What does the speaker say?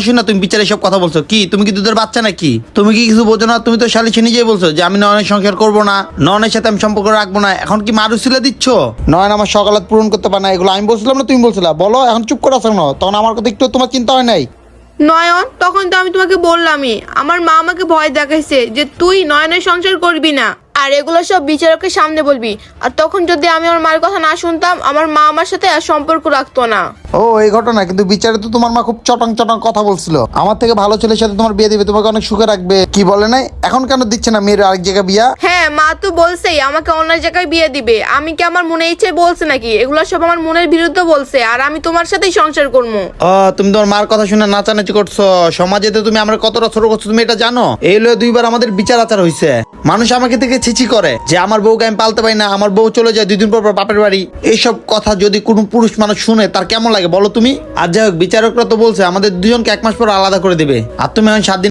শুনে তুমি বিচারে সব কথা বলছো কি? তুমি কি দুধের বাচ্চা নাকি? তুমি কি কিছু বোঝো না? তুমি তো শালিশে নিজেই বলছো যে আমি নয়নের সংসার করবো না, নয়নের সাথে আমি সম্পর্ক রাখবো না। এখন কি মারুসিলা দিচ্ছ? নয়ন আমার সকালাত পূরণ করতে পারে না, এগুলো আমি বলছিলাম না তুমি বলছিলা? বলো এখন চুপ করে আছো না? তখন আমার কথা একটু তোমার চিন্তা হয় নাই? নয়ন, তখন তো আমি তোমাকে বললামই, আমার মা আমাকে ভয় দেখাইছে যে তুই নয়নের সংসার করবি না, আর এগুলো সব বিচারকের সামনে বলবি। আর তখন যদি আমি আমার মায়ের কথা না শুনতাম, আমার মা আমার সাথে আর সম্পর্ক রাখতো না। ও এই ঘটনা। কিন্তু বিচারে তো তোমার মা খুব চটাং চটাং কথা বলছিল, আমার থেকে ভালো ছেলের সাথে তোমার বিয়ে দিবে, তোমাকে অনেক সুখে রাখবে, কি বলে নাই? এখন কেন দিচ্ছে না মেয়ের আরেক জায়গায় বিয়া? হ্যাঁ, মা তো বলছেই আমাকে অন্য জায়গায় বিয়ে দিবে। আমি কি আমার মনে ইচ্ছে বলছে নাকি? এগুলো সব আমার মনের বিরুদ্ধে বলছে, আর আমি তোমার সাথেই সংসার করবো। ও তুমি তোমার মার কথা শুনে নাচানাচি করছো, সমাজে তো তুমি আমরা কতটা ছোট করছো তুমি এটা জানো? এই লয়ে দুইবার আমাদের বিচার আচার হয়েছে। মানুষ আমাকে থেকে ছিছি করে যে আমার বউকে আমি পালতে পারি না, আমার বউ চলে যায় 2 দিন পর বাপের বাড়ি। এইসব কথা যদি কোনো পুরুষ মানুষ শুনে তার কেমন লাগে বলো তুমি? আর যাই হোক, বিচারকরা তো বলছে আমাদের দুজনকে 1 মাস পর আলাদা করে দিবে, আর তুমি এখন 7 দিন